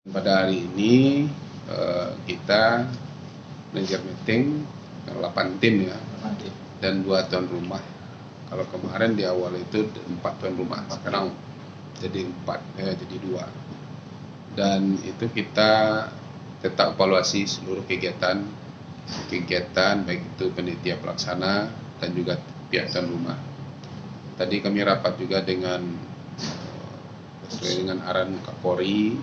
Pada hari ini kita manajer meeting 8 tim ya, dan 2 tuan rumah. Kalau kemarin di awal itu 4 tuan rumah, sekarang jadi 4, jadi 2. Dan itu kita tetap evaluasi seluruh kegiatan baik itu panitia pelaksana dan juga pihak tuan rumah. Tadi kami rapat juga dengan sesuai dengan arahan Kapolri,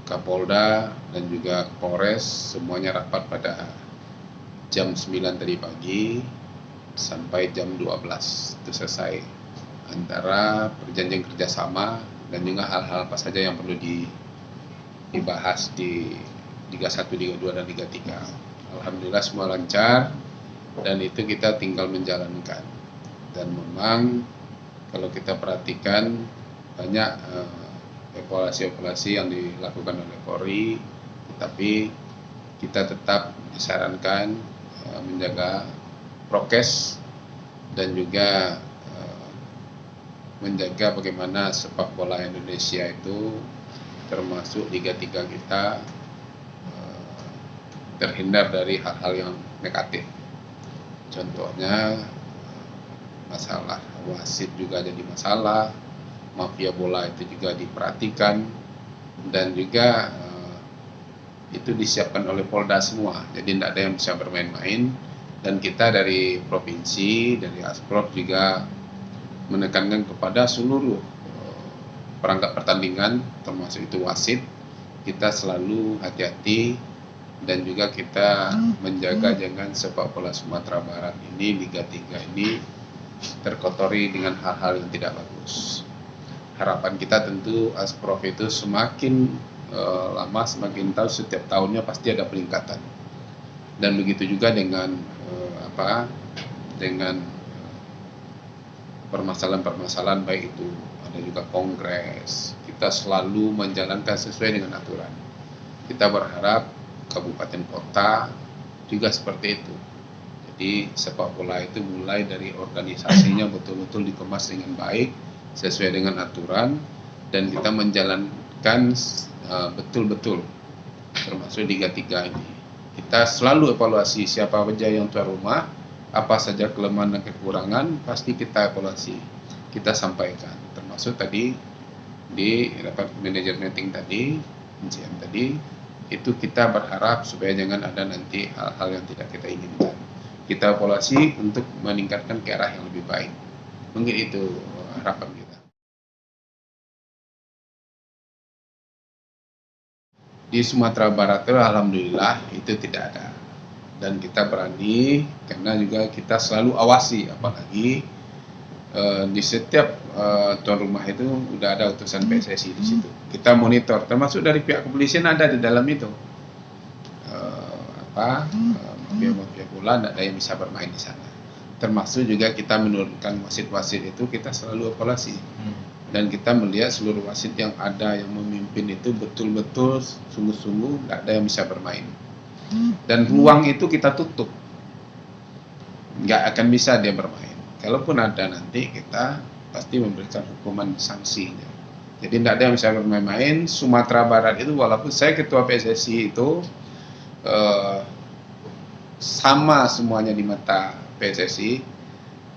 Kapolda dan juga Polres, semuanya rapat pada jam 9 tadi pagi sampai jam 12 itu selesai, antara perjanjian kerjasama dan juga hal-hal apa saja yang perlu dibahas di Liga 1, Liga 2 dan Liga 3. Alhamdulillah semua lancar dan itu kita tinggal menjalankan. Dan memang kalau kita perhatikan banyak evaluasi yang dilakukan oleh Polri, tetapi kita tetap disarankan menjaga prokes dan juga menjaga bagaimana sepak bola Indonesia itu termasuk Liga 3 kita terhindar dari hal-hal yang negatif. Contohnya masalah wasit juga jadi masalah, mafia bola itu juga diperhatikan, dan juga itu disiapkan oleh Polda semua, jadi tidak ada yang bisa bermain-main. Dan kita dari provinsi, dari Asprov juga menekankan kepada seluruh perangkat pertandingan, termasuk itu wasit, kita selalu hati-hati dan juga kita menjaga jangan sepak bola Sumatera Barat ini, Liga 3 ini terkotori dengan hal-hal yang tidak bagus. Harapan kita tentu Asprov itu semakin lama semakin tahu, setiap tahunnya pasti ada peningkatan. Dan begitu juga dengan dengan permasalahan-permasalahan, baik itu ada juga kongres, kita selalu menjalankan sesuai dengan aturan. Kita berharap kabupaten kota juga seperti itu. Jadi sepak bola itu mulai dari organisasinya betul-betul dikemas dengan baik sesuai dengan aturan, dan kita menjalankan betul-betul termasuk Liga 3 ini. Kita selalu evaluasi siapa saja yang tuan rumah, apa saja kelemahan dan kekurangan, pasti kita evaluasi, kita sampaikan. Termasuk tadi di rapat manajer meeting tadi, MCM tadi, itu kita berharap supaya jangan ada nanti hal-hal yang tidak kita inginkan. Kita evaluasi untuk meningkatkan ke arah yang lebih baik. Mungkin itu harapan kita. Di Sumatera Barat itu alhamdulillah itu tidak ada, dan kita berani karena juga kita selalu awasi, apalagi di setiap tuan rumah itu udah ada utusan PSSI di situ. Kita monitor, termasuk dari pihak kepolisian ada di dalam itu. Mafia bola tidak ada yang bisa bermain di sana. Termasuk juga kita menurunkan wasit-wasit itu, kita selalu evaluasi. Dan kita melihat seluruh wasit yang ada yang memimpin itu betul-betul sungguh-sungguh tidak ada yang bisa bermain. Dan ruang itu kita tutup, nggak akan bisa dia bermain. Kalaupun ada nanti kita pasti memberikan hukuman sanksinya. Jadi tidak ada yang bisa bermain-main. Sumatera Barat itu walaupun saya ketua PSSI itu sama semuanya di mata PSSI.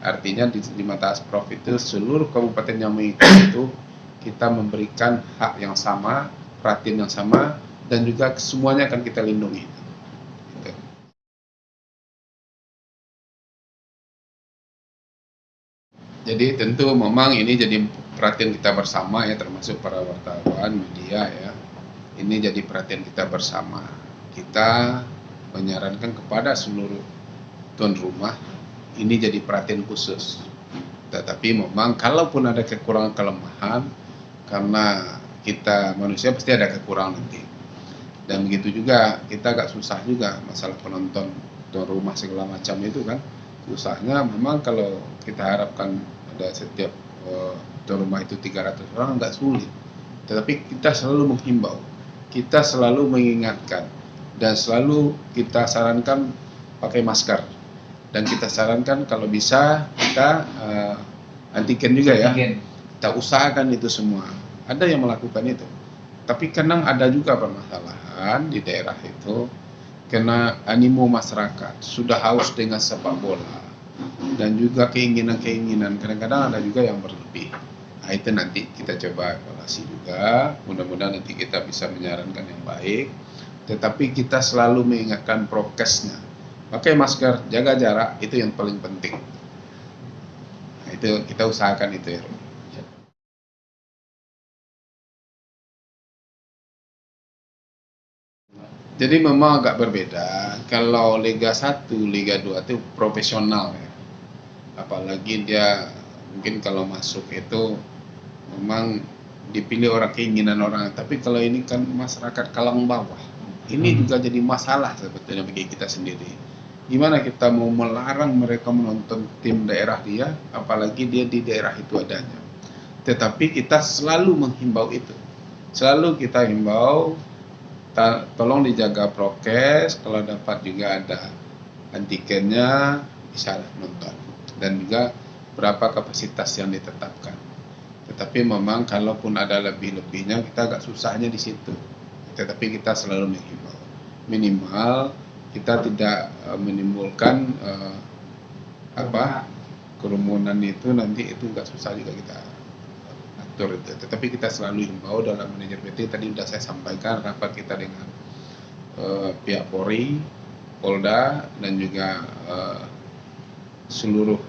Artinya di mata Asprov itu seluruh kabupaten yang mengikuti itu kita memberikan hak yang sama, perhatian yang sama, dan juga semuanya akan kita lindungi. Gitu. Jadi tentu memang ini jadi perhatian kita bersama ya, termasuk para wartawan, media ya. Ini jadi perhatian kita bersama. Kita menyarankan kepada seluruh tuan rumah ini jadi perhatian khusus. Tetapi memang kalaupun ada kekurangan kelemahan, karena kita manusia pasti ada kekurangan nanti. Dan begitu juga kita agak susah juga masalah penonton tuan rumah segala macam itu kan. Susahnya memang kalau kita harapkan ada setiap tuan rumah itu 300 orang agak sulit. Tetapi kita selalu menghimbau, kita selalu mengingatkan, dan selalu kita sarankan pakai masker. Dan kita sarankan kalau bisa kita antigen juga ya. Kita usahakan itu semua. Ada yang melakukan itu. Tapi kadang ada juga permasalahan di daerah itu karena animo masyarakat sudah haus dengan sepak bola dan juga keinginan-keinginan kadang-kadang ada juga yang berlebih. Nah, itu nanti kita coba evaluasi juga, mudah-mudahan nanti kita bisa menyarankan yang baik, tetapi kita selalu mengingatkan prokesnya. Pakai masker, jaga jarak, itu yang paling penting. Nah, itu kita usahakan itu ya. Jadi memang agak berbeda. Kalau Liga 1, Liga 2 itu profesional ya. Apalagi dia mungkin kalau masuk itu memang dipilih orang keinginan orang. Tapi kalau ini kan masyarakat kalang bawah. Ini juga jadi masalah sebetulnya bagi kita sendiri. Gimana kita mau melarang mereka menonton tim daerah dia, apalagi dia di daerah itu adanya. Tetapi kita selalu menghimbau itu. Selalu kita himbau tolong dijaga prokes, kalau dapat juga ada antigennya bisa nonton, dan juga berapa kapasitas yang ditetapkan. Tetapi memang kalaupun ada lebih-lebihnya kita agak susahnya di situ. Tetapi kita selalu menghimbau minimal kita tidak menimbulkan kerumunan itu, nanti itu agak susah juga kita atur itu. Tetapi kita selalu himbau dalam manajemen meeting, tadi sudah saya sampaikan rapat kita dengan pihak Polri, Polda, dan juga seluruh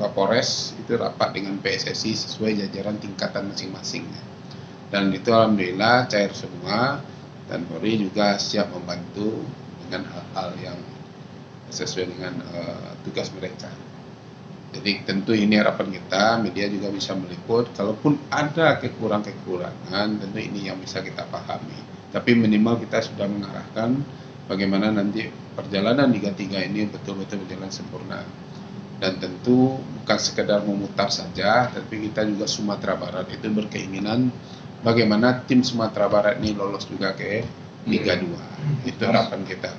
Kapolres itu rapat dengan PSSI sesuai jajaran tingkatan masing-masing. Dan itu alhamdulillah cair semua, dan Polri juga siap membantu dengan hal-hal yang sesuai dengan tugas mereka. Jadi tentu ini harapan kita, media juga bisa meliput. Kalaupun ada kekurangan, tentu ini yang bisa kita pahami. Tapi minimal kita sudah mengarahkan bagaimana nanti perjalanan Liga 3 ini betul-betul berjalan sempurna. Dan tentu bukan sekedar memutar saja, tapi kita juga Sumatera Barat itu berkeinginan bagaimana tim Sumatera Barat ini lolos juga ke Liga 2. Itu harapan kita.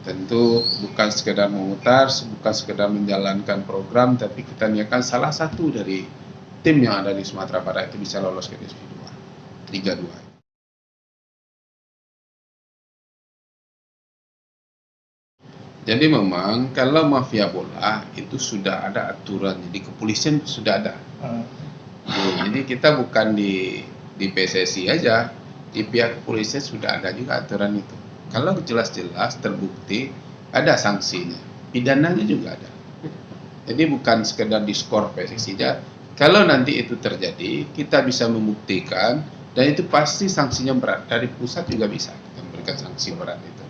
Tentu bukan sekedar memutar, bukan sekedar menjalankan program, tapi kita niatkan salah satu dari tim yang ada di Sumatera Barat itu bisa lolos ke Liga 2. Jadi memang kalau mafia bola itu sudah ada aturan, jadi kepolisian sudah ada. Jadi kita bukan di PSSI aja, di pihak kepolisian sudah ada juga aturan itu. Kalau jelas-jelas terbukti ada sanksinya, pidananya juga ada. Jadi bukan sekedar diskor PSSI aja. Kalau nanti itu terjadi, kita bisa membuktikan, dan itu pasti sanksinya berat. Dari pusat juga bisa kita memberikan sanksi berat itu.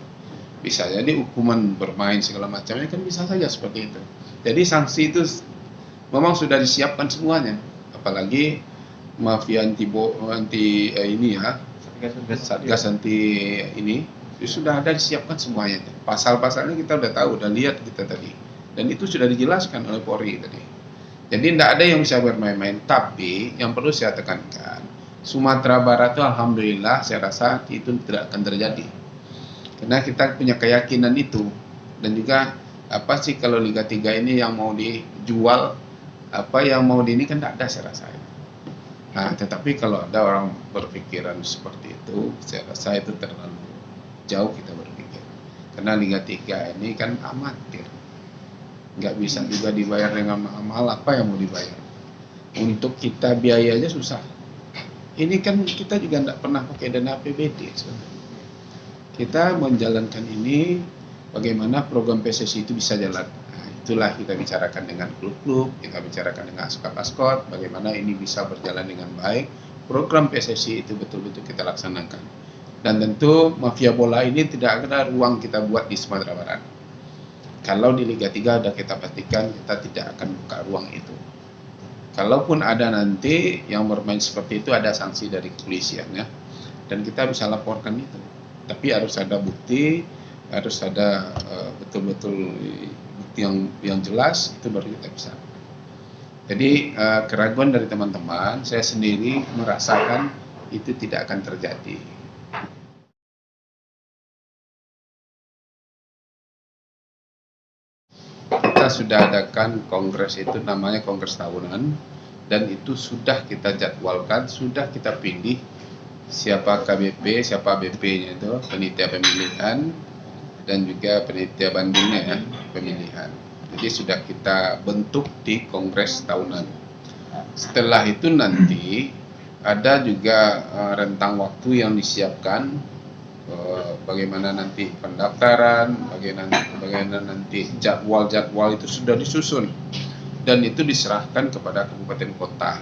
Bisa jadi hukuman bermain segala macamnya kan bisa saja seperti itu. Jadi sanksi itu memang sudah disiapkan semuanya. Apalagi mafia ini ya, Satgas anti ini sudah ada disiapkan semuanya. Pasal-pasalnya kita udah tahu, udah lihat kita tadi, dan itu sudah dijelaskan oleh Polri tadi. Jadi tidak ada yang bisa bermain-main. Tapi yang perlu saya tekankan, Sumatera Barat itu alhamdulillah saya rasa itu tidak akan terjadi, karena kita punya keyakinan itu. Dan juga apa sih kalau Liga 3 ini yang mau dijual, apa yang mau ini kan tidak ada saya rasa. Nah, tetapi kalau ada orang berpikiran seperti itu, saya rasa itu terlalu jauh kita berpikir. Karena Liga 3 ini kan amatir, nggak bisa juga dibayar dengan mahal. Apa yang mau dibayar? Untuk kita biayanya susah. Ini kan kita juga nggak pernah pakai dana APBD sebenarnya. Kita menjalankan ini, bagaimana program PSSI itu bisa jalan. Nah, itulah kita bicarakan dengan klub-klub, kita bicarakan dengan maskot, bagaimana ini bisa berjalan dengan baik. Program PSSI itu betul-betul kita laksanakan. Dan tentu mafia bola ini tidak ada ruang kita buat di Sumatera Barat. Kalau di Liga 3 ada kita pastikan kita tidak akan buka ruang itu. Kalaupun ada nanti yang bermain seperti itu, ada sanksi dari kepolisian ya, dan kita bisa laporkan itu. Tapi harus ada bukti, harus ada betul-betul bukti yang jelas, itu baru kita bisa. Jadi keraguan dari teman-teman, saya sendiri merasakan itu tidak akan terjadi. Kita sudah adakan kongres itu, namanya kongres tahunan, dan itu sudah kita jadwalkan, sudah kita pilih siapa KBP, siapa BP-nya itu, panitia pemilihan, dan juga panitia bandingnya ya, pemilihan. Jadi sudah kita bentuk di kongres tahunan. Setelah itu nanti ada juga rentang waktu yang disiapkan, bagaimana nanti pendaftaran, bagaimana nanti jadwal-jadwal itu sudah disusun dan itu diserahkan kepada kabupaten kota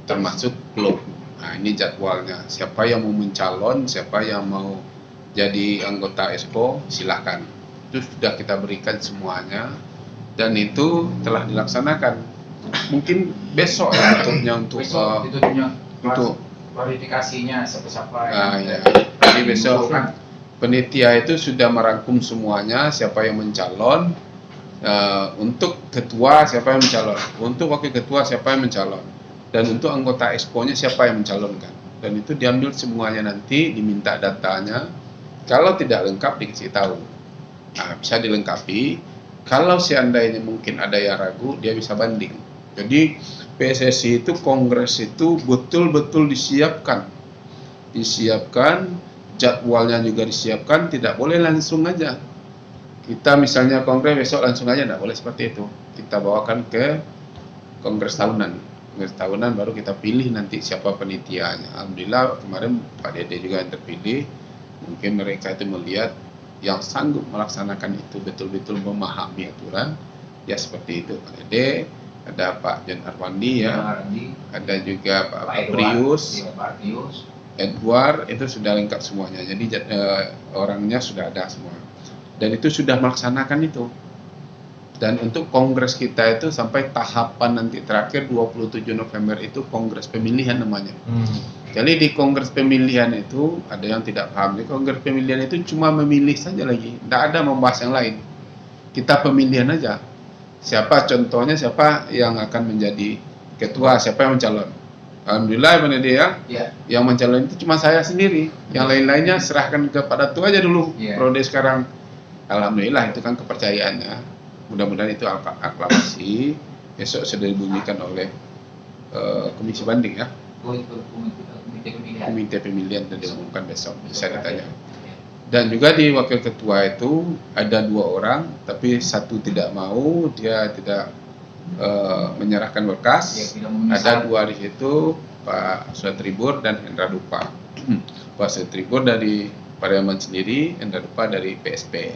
termasuk klub. Nah, ini jadwalnya. Siapa yang mau mencalon, siapa yang mau jadi anggota ESPO, silakan. Itu sudah kita berikan semuanya dan itu telah dilaksanakan. Mungkin besok ya untuk klarifikasinya siapa-siapa ya. Jadi besok penitia itu sudah merangkum semuanya, siapa yang mencalon, untuk ketua siapa yang mencalon, untuk wakil ketua siapa yang mencalon, dan untuk anggota expo-nya siapa yang mencalonkan. Dan itu diambil semuanya, nanti diminta datanya. Kalau tidak lengkap dikasih tahu. Nah, bisa dilengkapi. Kalau seandainya mungkin ada yang ragu, dia bisa banding. Jadi PSSI itu kongres itu betul-betul disiapkan, jadwalnya juga disiapkan. Tidak boleh langsung aja. Kita misalnya kongres besok langsung aja, tidak boleh seperti itu. Kita bawakan ke kongres tahunan. Kongres tahunan baru kita pilih nanti siapa penitianya. Alhamdulillah kemarin Pak Dede juga yang terpilih. Mungkin mereka itu melihat yang sanggup melaksanakan itu betul-betul memahami aturan. Ya seperti itu Pak Dede, ada Pak Jan Arwandi ya, ada juga Pak Prius, Edward, itu sudah lengkap semuanya. Jadi orangnya sudah ada semua. Dan itu sudah melaksanakan itu. Dan untuk kongres kita itu sampai tahapan nanti terakhir 27 November itu kongres pemilihan namanya. Jadi di kongres pemilihan itu ada yang tidak paham. Di kongres pemilihan itu cuma memilih saja lagi, tidak ada membahas yang lain. Kita pemilihan aja. Siapa contohnya, siapa yang akan menjadi ketua, siapa yang mencalon. Alhamdulillah Pak Dede ya, yang mencalon itu cuma saya sendiri. Yang lain-lainnya serahkan kepada tua aja dulu. Prode sekarang. Alhamdulillah itu kan kepercayaannya. Mudah-mudahan itu aklamasi. Besok sudah dibunyikan oleh komisi banding ya. Komite pemilihan dan diumumkan besok. Bisa ditanya. Dan juga di wakil ketua itu ada 2 orang, tapi satu tidak mau, dia tidak menyerahkan berkas. Ada 2 di situ, Pak Suatribur dan Hendra Dupa. Pak Suatribur dari Pariaman sendiri, Hendra Dupa dari PSP.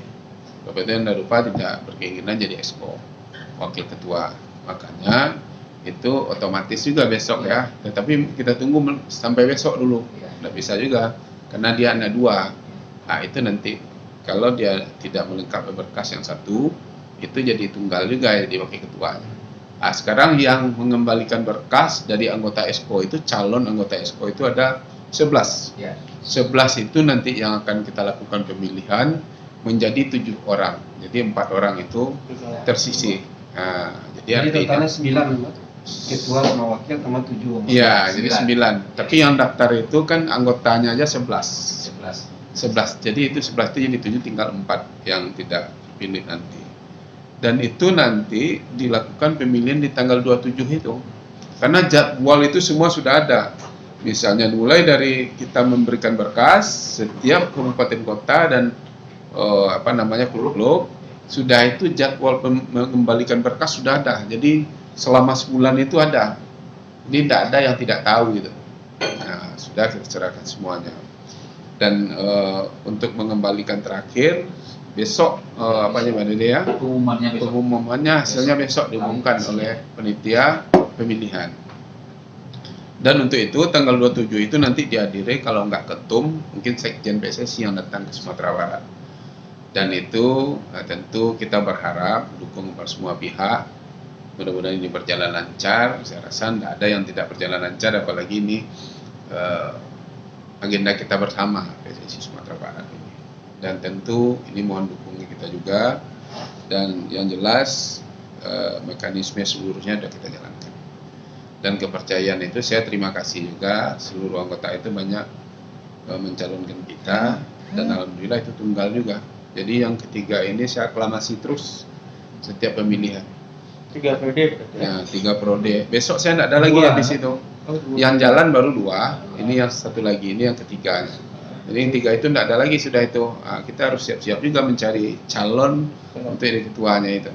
Bapak itu Hendra Dupa tidak berkeinginan jadi expo wakil ketua. Makanya itu otomatis juga besok ya. Tetapi kita tunggu sampai besok dulu. Tidak bisa juga karena dia ada 2. Nah itu nanti kalau dia tidak melengkapi berkas yang satu, itu jadi tunggal juga jadi wakil ketuanya. Nah sekarang yang mengembalikan berkas dari anggota expo itu, calon anggota expo itu ada 11. 11 itu nanti yang akan kita lakukan pemilihan menjadi 7 orang. Jadi 4 orang itu tersisih. Nah, jadi totalnya 9 ketua sama wakil sama 7. Iya, jadi 9. Tapi yang daftar itu kan anggotanya aja 11. 11. Jadi itu 11 itu jadi 7, tinggal 4 yang tidak pilih nanti. Dan itu nanti dilakukan pemilihan di tanggal 27 itu. Karena jadwal itu semua sudah ada. Misalnya mulai dari kita memberikan berkas setiap kabupaten kota dan klub sudah, itu jadwal mengembalikan berkas sudah ada. Jadi selama sebulan itu ada. Jadi tidak ada yang tidak tahu gitu. Nah, sudah kita serahkan semuanya. Dan untuk mengembalikan terakhir besok Pak Dede ya, pengumumannya hasilnya besok diumumkan oleh panitia pemilihan. Dan untuk itu tanggal 27 itu nanti dihadiri, kalau nggak ketum mungkin sekjen PSSI yang datang ke Sumatera Barat. Dan itu tentu kita berharap dukung semua pihak. Mudah-mudahan ini berjalan lancar. Saya rasa tidak ada yang tidak berjalan lancar, apalagi ini agenda kita bersama PSSI Sumatera Barat ini. Dan tentu ini mohon dukungan kita juga. Dan yang jelas mekanisme seluruhnya sudah kita jalankan. Dan kepercayaan itu saya terima kasih juga, seluruh anggota itu banyak mencalonkan kita. Dan alhamdulillah itu tunggal juga. Jadi yang ketiga ini saya aklamasi terus setiap pemilihan. 3 periode. Ya, 3 periode. Besok saya tidak ada lagi ya di situ. Yang jalan baru 2, ini yang satu lagi, ini yang ketiga. Jadi yang 3 itu tidak ada lagi sudah itu. Kita harus siap-siap juga mencari calon untuk jadi ketuanya itu.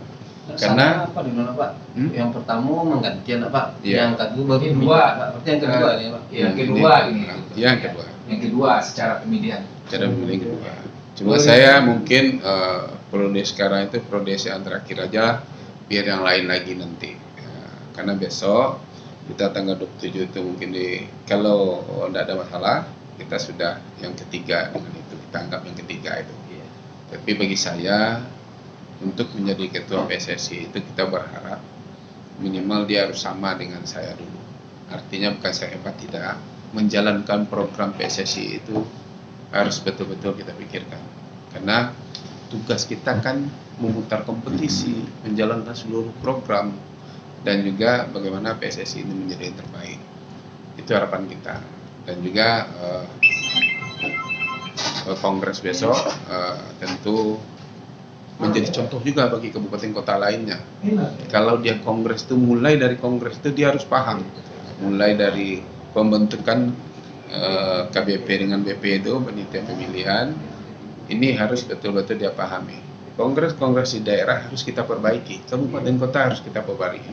Karena apa dulu Pak? Yang pertama menggantian Pak. Iya. Yang kedua baru dua, Pak. Berarti yang kedua nih Pak. Yang kedua ini. Yang kedua. Yang kedua secara pemilihan. Cara memilih kedua. Cuma saya mungkin periode sekarang itu periode yang terakhir aja, biar yang lain lagi nanti. Karena besok kita tanggal 27 itu mungkin kalau tidak ada masalah, kita sudah yang ketiga dengan itu, kita anggap yang ketiga itu. Tapi bagi saya, untuk menjadi ketua PSSI itu kita berharap minimal dia harus sama dengan saya dulu. Artinya bukan saya hebat, tidak. Menjalankan program PSSI itu harus betul-betul kita pikirkan. Karena tugas kita kan memutar kompetisi, menjalankan seluruh program, dan juga bagaimana PSSI ini menjadi yang terbaik. Itu harapan kita. Dan juga kongres besok tentu menjadi contoh juga bagi kabupaten kota lainnya. Kalau dia kongres itu, mulai dari kongres itu dia harus paham, mulai dari pembentukan KBP dengan BP itu, panitia pemilihan, ini harus betul-betul dia pahami. Kongres-kongres di daerah harus kita perbaiki, kabupaten kota harus kita perbaiki.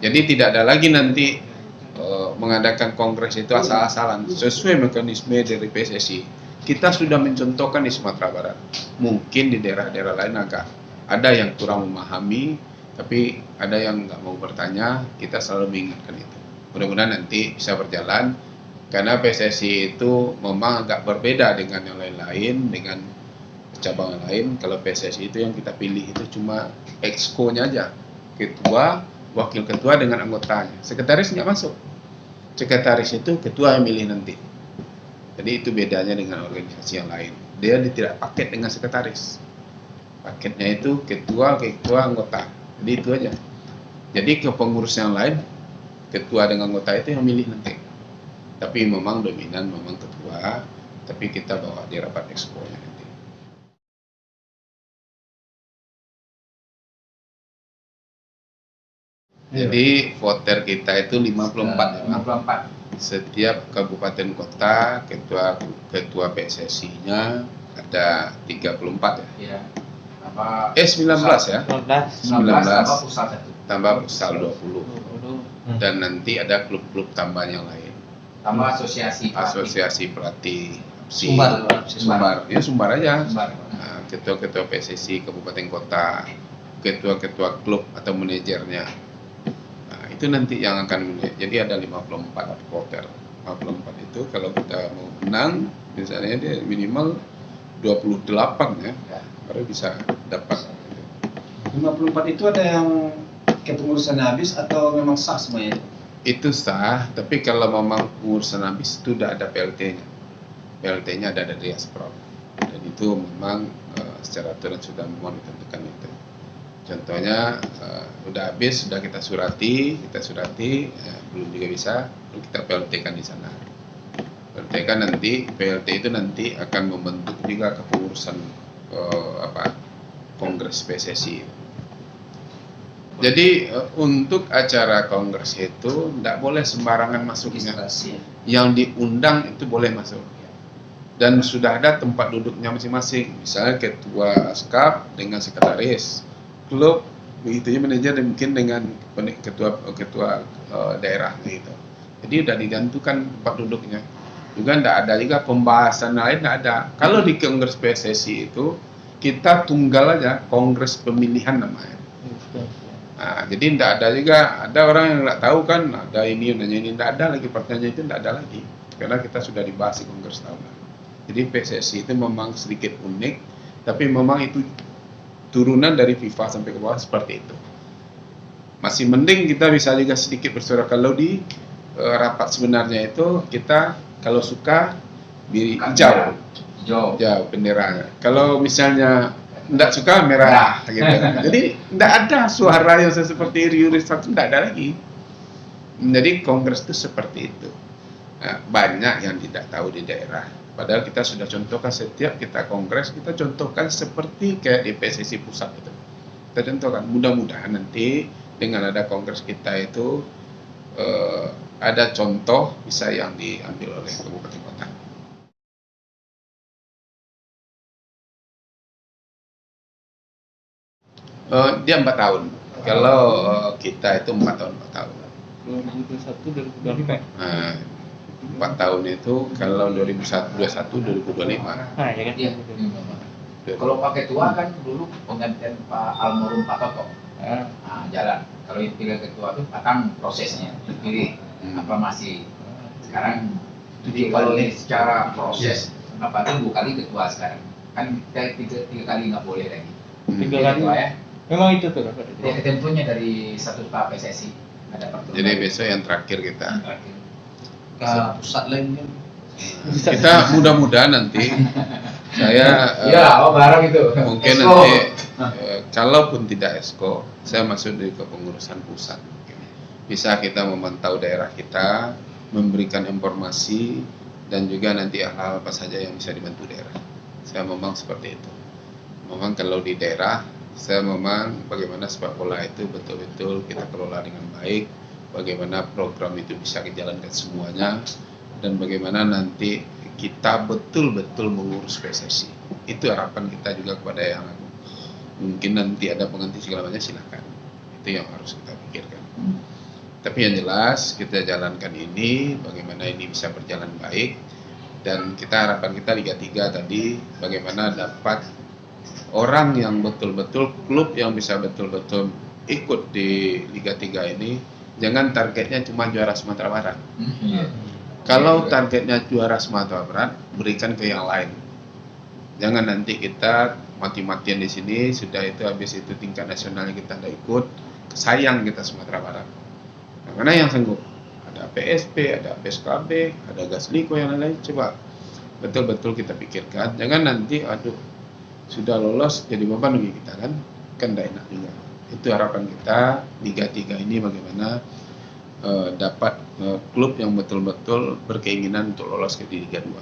Jadi tidak ada lagi nanti mengadakan kongres itu asal-asalan, sesuai mekanisme dari PSSI. Kita sudah mencontohkan di Sumatera Barat. Mungkin di daerah-daerah lain agak ada yang kurang memahami, tapi ada yang nggak mau bertanya. Kita selalu mengingatkan itu. Mudah-mudahan nanti bisa berjalan, karena PSSI itu memang agak berbeda dengan yang lain-lain, dengan cabang lain. Kalau PSSI itu yang kita pilih itu cuma exco-nya aja, ketua, wakil ketua dengan anggotanya. Sekretaris nggak masuk. Sekretaris itu ketua yang milih nanti. Jadi itu bedanya dengan organisasi yang lain. Dia tidak paket dengan sekretaris. Paketnya itu ketua, anggota. Jadi itu aja. Jadi ke pengurus yang lain, ketua dengan anggota itu yang milih nanti. Tapi memang dominan memang ketua, tapi kita bawa di rapat exco-nya nanti. Jadi voter kita itu 54 ya, Bang. 54. Setiap kabupaten kota ketua PSSI-nya ada 34 ya. Iya. Apa? 19 ya. 19 tambah pusat 1. Tambah pusat 20. Dan nanti ada klub-klub tambahan yang lain. Tambah asosiasi pelatih. Sumbar. Ya Sumbar aja. Sumbar. Nah, ketua-ketua PSSI kabupaten kota, ketua-ketua klub atau manajernya. Itu nanti yang akan jadi ada 54 voter. 54 itu kalau kita mau menang, misalnya dia minimal 28 ya, baru bisa dapat. 54 itu ada yang kepengurusan habis atau memang sah semuanya? Itu sah, tapi kalau memang pengurusan habis itu sudah ada PLT-nya. PLT-nya ada dari Asprov. Dan itu memang secara aturan sudah memang ditentukan itu. Contohnya udah habis, sudah kita surati, belum juga bisa, kita PLT-kan di sana. PLT-kan nanti, PLT itu nanti akan membentuk juga kepengurusan Kongres PSSI. Jadi untuk acara kongres itu tidak boleh sembarangan masuknya. Yang diundang itu boleh masuk. Dan sudah ada tempat duduknya masing-masing. Misalnya ketua ASKAP dengan sekretaris. Klub begitu manajer dan mungkin dengan ketua daerah gitu. Jadi sudah ditentukan tempat duduknya. Juga tidak ada juga pembahasan lain, tidak ada. Kalau di kongres PSSI itu kita tunggal aja, kongres pemilihan namanya. Nah, jadi tidak ada juga, ada orang yang nggak tahu kan, ada ini tidak ada lagi, pertanyaan itu tidak ada lagi, karena kita sudah dibahas di kongres tahunan. Jadi PSSI itu memang sedikit unik, tapi memang itu turunan dari FIFA sampai ke bawah seperti itu. Masih mending kita bisa juga sedikit bersuara. Kalau di rapat sebenarnya itu kita kalau suka hijau benderanya. Kalau misalnya tidak suka merah gitu. Jadi tidak ada suara yang seperti riuh satu, tidak ada lagi. Jadi kongres itu seperti itu. Nah, banyak yang tidak tahu di daerah. Padahal kita sudah contohkan setiap kita kongres, kita contohkan seperti kayak di PSSI pusat itu. Kita contohkan, mudah-mudahan nanti dengan ada kongres kita itu ada contoh bisa yang diambil oleh kabupaten kota. Dia 4 tahun. Kalau kita itu 4 tahun 4 tahun. 2021 2025. Nah, 4 tahun itu kalau 2021 2025. Nah, ya kan. Iya. Kalau Pak Ketua kan dulu penggantian Pak Almarhum Pak Toto. Ah, Nah, jalan. Kalau dipilih ketua itu patang prosesnya, dipilih aklamasi. Sekarang jadi kalau ini secara proses, kenapa itu 2 kali ketua sekarang? Kan kita tiga kali nggak boleh lagi. 3 Jadi kali. ketua ya. Memang itu tuh. Pak. Ya, ketentunya dari statuta PSSI ada peraturan. Jadi besok yang terakhir kita. Terakhir. Ke pusat lain kan. Kita mudah-mudahan nanti saya Iya, barang itu. mungkin Esko. nanti kalaupun tidak esko, saya masuk di kepengurusan pusat. Bisa kita memantau daerah kita, memberikan informasi dan juga nanti hal-hal apa saja yang bisa dibantu daerah. Saya memang seperti itu. Memang kalau di daerah, saya memang bagaimana sepak bola itu betul-betul kita kelola dengan baik, bagaimana program itu bisa dijalankan semuanya, dan bagaimana nanti kita betul-betul mengurus PSSI. Itu harapan kita juga kepada yang mungkin nanti ada pengganti segala macam, silakan. Itu yang harus kita pikirkan. Tapi yang jelas kita jalankan ini, bagaimana ini bisa berjalan baik, dan kita harapan kita Liga 3 tadi bagaimana dapat orang yang betul-betul, klub yang bisa betul-betul ikut di Liga 3 ini, jangan targetnya cuma juara Sumatera Barat. Iya. Kalau targetnya juara Sumatera Barat, berikan ke yang lain. Jangan nanti kita mati-matian di sini, sudah itu habis itu tingkat nasionalnya kita tidak ikut, sayang kita Sumatera Barat. Nah, mana yang sanggup? Ada PSP, ada PSKB, ada Gasliko yang lain. Coba betul-betul kita pikirkan. Jangan nanti, aduh, sudah lolos jadi beban bagi kita kan tidak enak juga. Itu harapan kita Liga 3 ini bagaimana dapat klub yang betul-betul berkeinginan untuk lolos ke Liga 2.